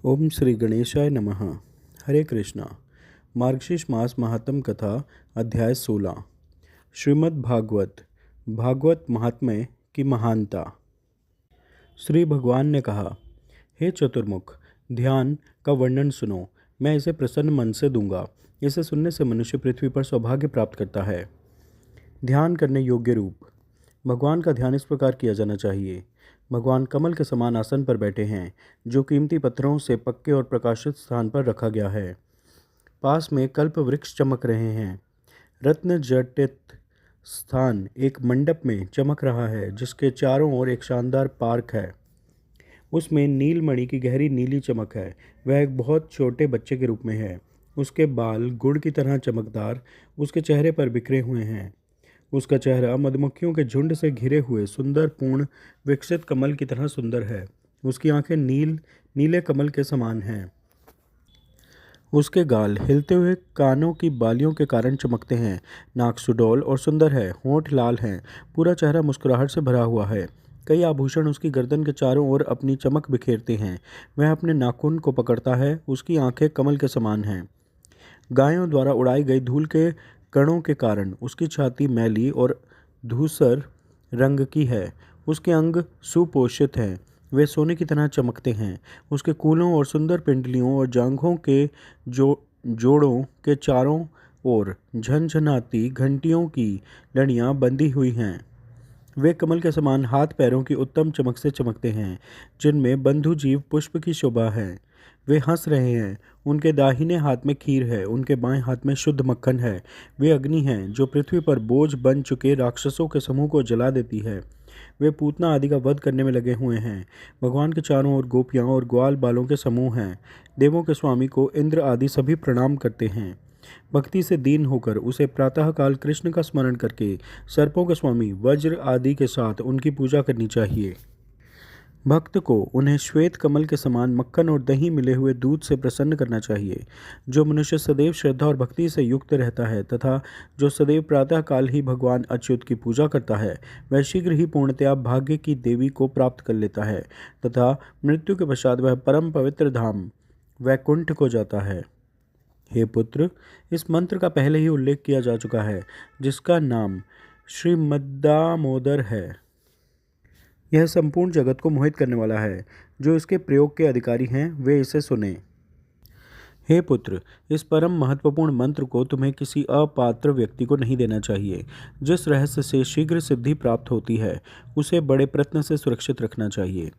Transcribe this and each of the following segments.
ओम श्री गणेशाय नमः। हरे कृष्णा। मार्गशीर्ष मास महात्म कथा अध्याय 16। श्रीमद् भागवत भागवत महात्म्य की महानता। श्री भगवान ने कहा, हे चतुर्मुख, ध्यान का वर्णन सुनो। मैं इसे प्रसन्न मन से दूंगा। इसे सुनने से मनुष्य पृथ्वी पर सौभाग्य प्राप्त करता है। ध्यान करने योग्य रूप। भगवान का ध्यान इस प्रकार किया जाना चाहिए। भगवान कमल के समान आसन पर बैठे हैं, जो कीमती पत्थरों से पक्के और प्रकाशित स्थान पर रखा गया है। पास में कल्प वृक्ष चमक रहे हैं। रत्न जटित स्थान एक मंडप में चमक रहा है, जिसके चारों ओर एक शानदार पार्क है। उसमें नीलमणि की गहरी नीली चमक है। वह एक बहुत छोटे बच्चे के रूप में है। उसके बाल गुड़ की तरह चमकदार उसके चेहरे पर बिखरे हुए हैं। उसका चेहरा मधुमक्खियों के झुंड से घिरे हुए सुंदर पूर्ण विकसित कमल की तरह सुंदर है। उसकी आंखें नीले कमल के समान हैं। उसके गाल हिलते हुए कानों की बालियों के कारण चमकते हैं। नाक सुडौल और सुंदर है। होंठ लाल हैं। पूरा चेहरा मुस्कुराहट से भरा हुआ है। कई आभूषण उसकी गर्दन के चारों ओर अपनी चमक बिखेरते हैं। वह अपने नाखून को पकड़ता है। उसकी आंखें कमल के समान हैं। गायों द्वारा उड़ाई गई धूल के कणों के कारण उसकी छाती मैली और धूसर रंग की है। उसके अंग सुपोषित हैं। वे सोने की तरह चमकते हैं। उसके कूलों और सुंदर पिंडलियों और जांघों के जोड़ों के चारों ओर झनझनाती घंटियों की लड़ियां बंधी हुई हैं। वे कमल के समान हाथ पैरों की उत्तम चमक से चमकते हैं, जिनमें बंधु जीव पुष्प की शोभा है। वे हंस रहे हैं। उनके दाहिने हाथ में खीर है। उनके बाएं हाथ में शुद्ध मक्खन है। वे अग्नि हैं, जो पृथ्वी पर बोझ बन चुके राक्षसों के समूह को जला देती है। वे पूतना आदि का वध करने में लगे हुए हैं। भगवान के चारों ओर गोपियां और ग्वाल बालों के समूह हैं। देवों के स्वामी को इंद्र आदि सभी प्रणाम करते हैं। भक्ति से दीन होकर उसे प्रातःकाल कृष्ण का स्मरण करके सर्पों के स्वामी वज्र आदि के साथ उनकी पूजा करनी चाहिए। भक्त को उन्हें श्वेत कमल के समान मक्खन और दही मिले हुए दूध से प्रसन्न करना चाहिए। जो मनुष्य सदैव श्रद्धा और भक्ति से युक्त रहता है तथा जो सदैव प्रातःकाल ही भगवान अच्युत की पूजा करता है, वह शीघ्र ही पूर्णतया भाग्य की देवी को प्राप्त कर लेता है तथा मृत्यु के पश्चात वह परम पवित्र धाम वैकुंठ को जाता है। हे पुत्र, इस मंत्र का पहले ही उल्लेख किया जा चुका है, जिसका नाम श्रीमद्दामोदर है। यह संपूर्ण जगत को मोहित करने वाला है। जो इसके प्रयोग के अधिकारी हैं, वे इसे सुने। हे पुत्र, इस परम महत्वपूर्ण मंत्र को तुम्हें किसी अपात्र व्यक्ति को नहीं देना चाहिए। जिस रहस्य से शीघ्र सिद्धि प्राप्त होती है, उसे बड़े प्रयत्न से सुरक्षित रखना चाहिए।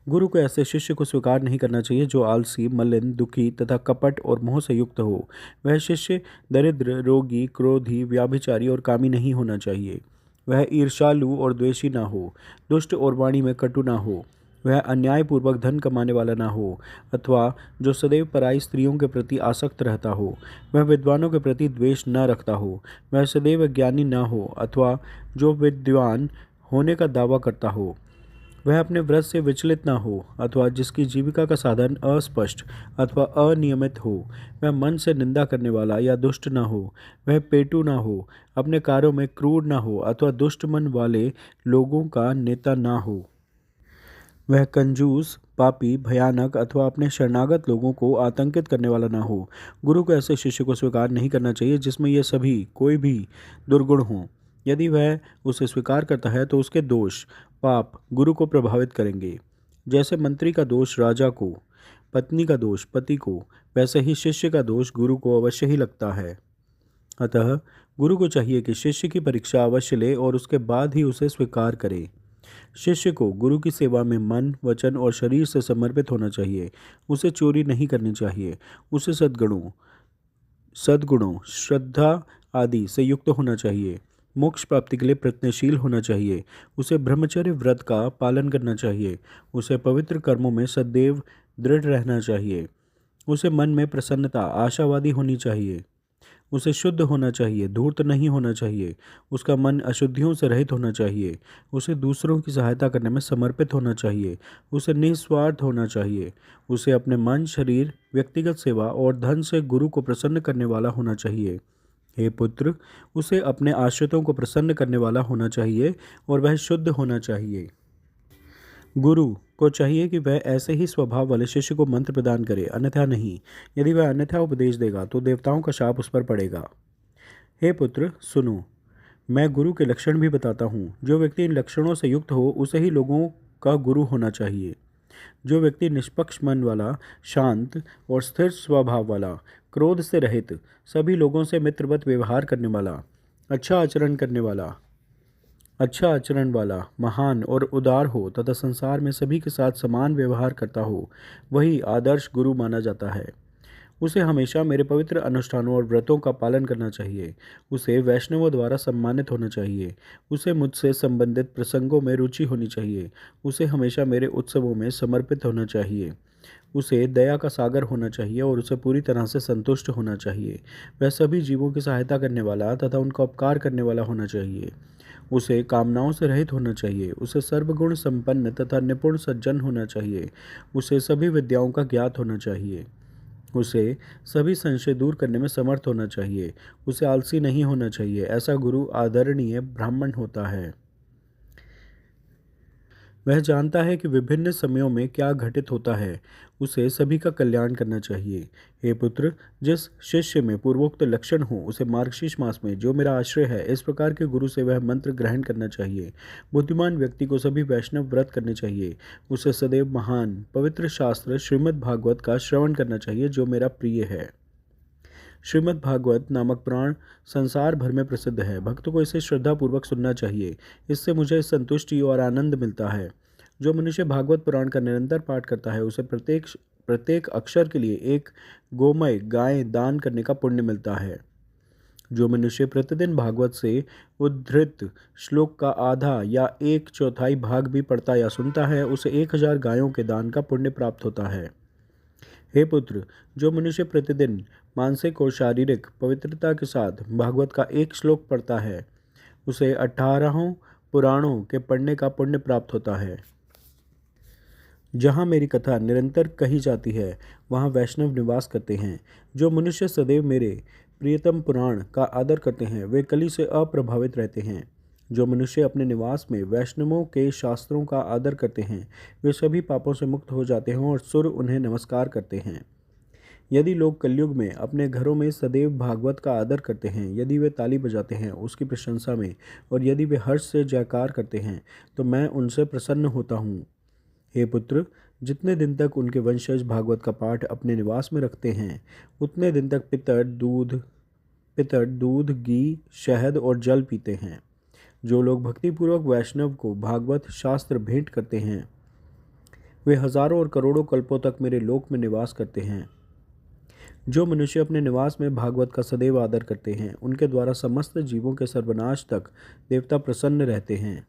गुरु को ऐसे शिष्य को स्वीकार नहीं करना चाहिए जो आलसी, मलिन, दुखी तथा कपट और मोह से युक्त हो। वह शिष्य दरिद्र, रोगी, क्रोधी, व्याभिचारी और कामी नहीं होना चाहिए। वह ईर्ष्यालु और द्वेषी ना हो, दुष्ट और वाणी में कटु ना हो। वह अन्यायपूर्वक धन कमाने वाला ना हो, अथवा जो सदैव पराई स्त्रियों के प्रति आसक्त रहता हो। वह विद्वानों के प्रति द्वेष न रखता हो। वह सदैव ज्ञानी ना हो, अथवा जो विद्वान होने का दावा करता हो। वह अपने व्रत से विचलित ना हो, अथवा जिसकी जीविका का साधन अस्पष्ट अथवा अनियमित हो। वह मन से निंदा करने वाला या दुष्ट ना हो। वह पेटू ना हो, अपने कार्यों में क्रूर ना हो, अथवा दुष्ट मन वाले लोगों का नेता ना हो। वह कंजूस, पापी, भयानक अथवा अपने शरणागत लोगों को आतंकित करने वाला ना हो। गुरु को ऐसे शिष्य को स्वीकार नहीं करना चाहिए जिसमें ये सभी कोई भी दुर्गुण हों। यदि वह उसे स्वीकार करता है तो उसके दोष पाप गुरु को प्रभावित करेंगे। जैसे मंत्री का दोष राजा को, पत्नी का दोष पति को, वैसे ही शिष्य का दोष गुरु को अवश्य ही लगता है। अतः गुरु को चाहिए कि शिष्य की परीक्षा अवश्य ले और उसके बाद ही उसे स्वीकार करे। शिष्य को गुरु की सेवा में मन, वचन और शरीर से समर्पित होना चाहिए। उसे चोरी नहीं करनी चाहिए। उसे सद्गुणों, श्रद्धा आदि से युक्त होना चाहिए। मोक्ष प्राप्ति के लिए प्रयत्नशील होना चाहिए। उसे ब्रह्मचर्य व्रत का पालन करना चाहिए। उसे पवित्र कर्मों में सदैव दृढ़ रहना चाहिए। उसे मन में प्रसन्नता, आशावादी होनी चाहिए। उसे शुद्ध होना चाहिए, धूर्त नहीं होना चाहिए। उसका मन अशुद्धियों से रहित होना चाहिए। उसे दूसरों की सहायता करने में समर्पित होना चाहिए। उसे निस्वार्थ होना चाहिए। उसे अपने मन, शरीर, व्यक्तिगत सेवा और धन से गुरु को प्रसन्न करने वाला होना चाहिए। हे पुत्र, उसे अपने आश्रितों को प्रसन्न करने वाला होना चाहिए और वह शुद्ध होना चाहिए। गुरु को चाहिए कि वह ऐसे ही स्वभाव वाले शिष्य को मंत्र प्रदान करे, अन्यथा नहीं। यदि वह अन्यथा उपदेश देगा तो देवताओं का शाप उस पर पड़ेगा। हे पुत्र सुनो, मैं गुरु के लक्षण भी बताता हूँ। जो व्यक्ति इन लक्षणों से युक्त हो उसे ही लोगों का गुरु होना चाहिए। जो व्यक्ति निष्पक्ष मन वाला, शांत और स्थिर स्वभाव वाला, क्रोध से रहित, सभी लोगों से मित्रवत व्यवहार करने वाला, अच्छा आचरण वाला, महान और उदार हो तथा संसार में सभी के साथ समान व्यवहार करता हो, वही आदर्श गुरु माना जाता है। उसे हमेशा मेरे पवित्र अनुष्ठानों और व्रतों का पालन करना चाहिए। उसे वैष्णवों द्वारा सम्मानित होना चाहिए। उसे मुझसे संबंधित प्रसंगों में रुचि होनी चाहिए। उसे हमेशा मेरे उत्सवों में समर्पित होना चाहिए। उसे दया का सागर होना चाहिए और उसे पूरी तरह से संतुष्ट होना चाहिए। वह सभी जीवों की सहायता करने वाला तथा उनका उपकार करने वाला होना चाहिए। उसे कामनाओं से रहित होना चाहिए। उसे सर्वगुण संपन्न तथा निपुण सज्जन होना चाहिए। उसे सभी विद्याओं का ज्ञात होना चाहिए। उसे सभी संशय दूर करने में समर्थ होना चाहिए। उसे आलसी नहीं होना चाहिए। ऐसा गुरु आदरणीय ब्राह्मण होता है। वह जानता है कि विभिन्न समयों में क्या घटित होता है। उसे सभी का कल्याण करना चाहिए। हे पुत्र, जिस शिष्य में पूर्वोक्त लक्षण हो उसे मार्गशीर्ष मास में, जो मेरा आश्रय है, इस प्रकार के गुरु से वह मंत्र ग्रहण करना चाहिए। बुद्धिमान व्यक्ति को सभी वैष्णव व्रत करने चाहिए। उसे सदैव महान पवित्र शास्त्र श्रीमद् भागवत का श्रवण करना चाहिए, जो मेरा प्रिय है। श्रीमद् भागवत नामक पुराण संसार भर में प्रसिद्ध है। भक्तों को इसे श्रद्धापूर्वक सुनना चाहिए। इससे मुझे संतुष्टि और आनंद मिलता है। जो मनुष्य भागवत पुराण का निरंतर पाठ करता है उसे प्रत्येक अक्षर के लिए एक गोमय गाय दान करने का पुण्य मिलता है। जो मनुष्य प्रतिदिन भागवत से उद्धृत श्लोक का आधा या 1/4 भाग भी पढ़ता या सुनता है उसे 1000 गायों के दान का पुण्य प्राप्त होता है। हे पुत्र, जो मनुष्य प्रतिदिन मानसिक और शारीरिक पवित्रता के साथ भागवत का एक श्लोक पढ़ता है उसे 18 पुराणों के पढ़ने का पुण्य प्राप्त होता है। जहाँ मेरी कथा निरंतर कही जाती है वहाँ वैष्णव निवास करते हैं। जो मनुष्य सदैव मेरे प्रियतम पुराण का आदर करते हैं वे कली से अप्रभावित रहते हैं। जो मनुष्य अपने निवास में वैष्णवों के शास्त्रों का आदर करते हैं वे सभी पापों से मुक्त हो जाते हैं और सुर उन्हें नमस्कार करते हैं। यदि लोग कलयुग में अपने घरों में सदैव भागवत का आदर करते हैं, यदि वे ताली बजाते हैं उसकी प्रशंसा में, और यदि वे हर्ष से जयकार करते हैं तो मैं उनसे प्रसन्न होता हूँ। हे पुत्र, जितने दिन तक उनके वंशज भागवत का पाठ अपने निवास में रखते हैं उतने दिन तक पितर दूध, घी, शहद और जल पीते हैं। जो लोग भक्तिपूर्वक वैष्णव को भागवत शास्त्र भेंट करते हैं वे हजारों और करोड़ों कल्पों तक मेरे लोक में निवास करते हैं। जो मनुष्य अपने निवास में भागवत का सदैव आदर करते हैं उनके द्वारा समस्त जीवों के सर्वनाश तक देवता प्रसन्न रहते हैं।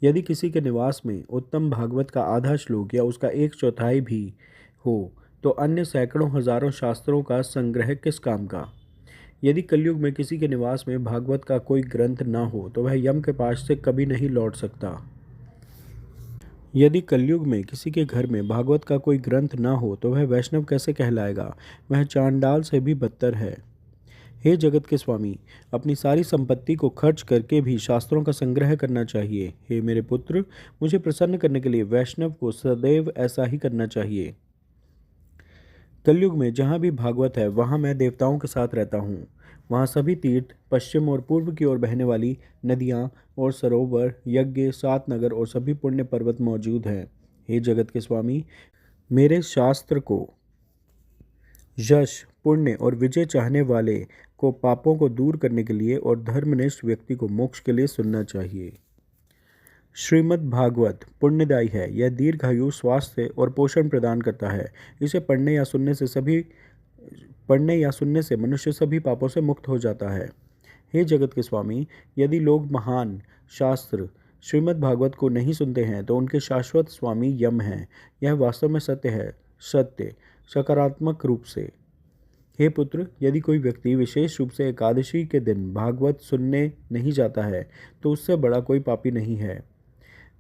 यदि किसी के निवास में उत्तम भागवत का आधा श्लोक या उसका 1/4 भी हो तो अन्य सैकड़ों हजारों शास्त्रों का संग्रह किस काम का। यदि कलयुग में किसी के निवास में भागवत का कोई ग्रंथ न हो तो वह यम के पास से कभी नहीं लौट सकता। यदि कलयुग में किसी के घर में भागवत का कोई ग्रंथ न हो तो वह वैष्णव कैसे कहलाएगा। वह चांडाल से भी बदतर है। हे जगत के स्वामी, अपनी सारी संपत्ति को खर्च करके भी शास्त्रों का संग्रह करना चाहिए। हे मेरे पुत्र, मुझे प्रसन्न करने के लिए वैष्णव को सदैव ऐसा ही करना चाहिए। कलयुग में जहाँ भी भागवत है वहाँ मैं देवताओं के साथ रहता हूँ। वहाँ सभी तीर्थ, पश्चिम और पूर्व की ओर बहने वाली नदियाँ और सरोवर, यज्ञ, 7 नगर और सभी पुण्य पर्वत मौजूद हैं। हे जगत के स्वामी, मेरे शास्त्र को यश, पुण्य और विजय चाहने वाले को पापों को दूर करने के लिए और धर्मनिष्ठ व्यक्ति को मोक्ष के लिए सुनना चाहिए। श्रीमद् भागवत पुण्यदायी है। यह दीर्घायु, स्वास्थ्य और पोषण प्रदान करता है। इसे पढ़ने या सुनने से मनुष्य सभी पापों से मुक्त हो जाता है। हे जगत के स्वामी, यदि लोग महान शास्त्र श्रीमद् भागवत को नहीं सुनते हैं तो उनके शाश्वत स्वामी यम हैं। यह वास्तव में सत्य है, सत्य सकारात्मक रूप से। हे पुत्र, यदि कोई व्यक्ति विशेष रूप से एकादशी के दिन भागवत सुनने नहीं जाता है तो उससे बड़ा कोई पापी नहीं है।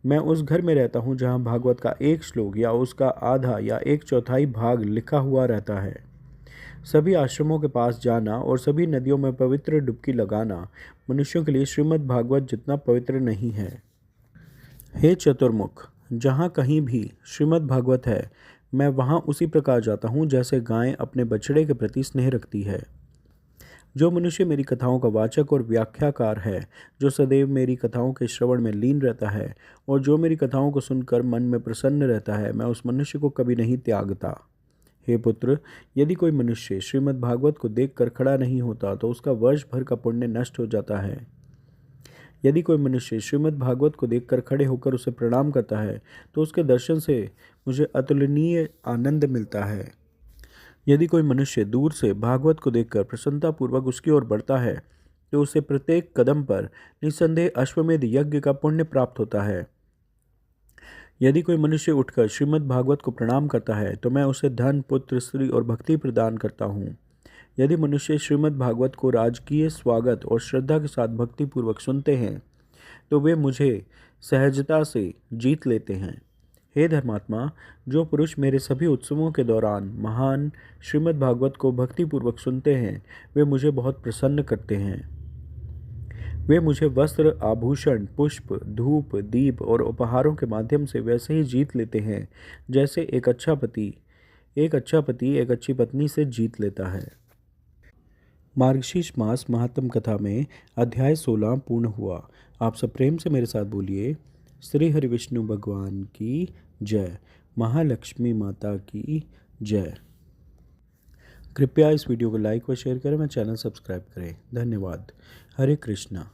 मैं उस घर में रहता हूँ जहाँ भागवत का एक श्लोक या उसका आधा या 1/4 भाग लिखा हुआ रहता है। सभी आश्रमों के पास जाना और सभी नदियों में पवित्र डुबकी लगाना मनुष्यों के लिए श्रीमद् भागवत जितना पवित्र नहीं है। हे चतुर्मुख, जहाँ कहीं भी श्रीमद् भागवत है, मैं वहाँ उसी प्रकार जाता हूँ जैसे गाय अपने बछड़े के प्रति स्नेह रखती है। जो मनुष्य मेरी कथाओं का वाचक और व्याख्याकार है, जो सदैव मेरी कथाओं के श्रवण में लीन रहता है और जो मेरी कथाओं को सुनकर मन में प्रसन्न रहता है, मैं उस मनुष्य को कभी नहीं त्यागता। हे पुत्र, यदि कोई मनुष्य श्रीमद् भागवत को देखकर खड़ा नहीं होता तो उसका वर्ष भर का पुण्य नष्ट हो जाता है। यदि कोई मनुष्य श्रीमद् भागवत को देखकर खड़े होकर उसे प्रणाम करता है तो उसके दर्शन से मुझे अतुलनीय आनंद मिलता है। यदि कोई मनुष्य दूर से भागवत को देखकर प्रसन्नतापूर्वक उसकी ओर बढ़ता है तो उसे प्रत्येक कदम पर निस्संदेह अश्वमेध यज्ञ का पुण्य प्राप्त होता है। यदि कोई मनुष्य उठकर श्रीमद् भागवत को प्रणाम करता है तो मैं उसे धन, पुत्र, स्त्री और भक्ति प्रदान करता हूँ। यदि मनुष्य श्रीमद् भागवत को राजकीय स्वागत और श्रद्धा के साथ भक्तिपूर्वक सुनते हैं तो वे मुझे सहजता से जीत लेते हैं। हे धर्मात्मा, जो पुरुष मेरे सभी उत्सवों के दौरान महान श्रीमद् भागवत को भक्तिपूर्वक सुनते हैं, वे मुझे बहुत प्रसन्न करते हैं। वे मुझे वस्त्र, आभूषण, पुष्प, धूप, दीप और उपहारों के माध्यम से वैसे ही जीत लेते हैं जैसे एक अच्छा पति एक अच्छी पत्नी से जीत लेता है। मार्गशीर्ष मास महात्म कथा में अध्याय 16 पूर्ण हुआ। आप सब प्रेम से मेरे साथ बोलिए, श्री हरि विष्णु भगवान की जय, महालक्ष्मी माता की जय। कृपया इस वीडियो को लाइक व शेयर करें, मैं चैनल सब्सक्राइब करें। धन्यवाद। हरे कृष्णा।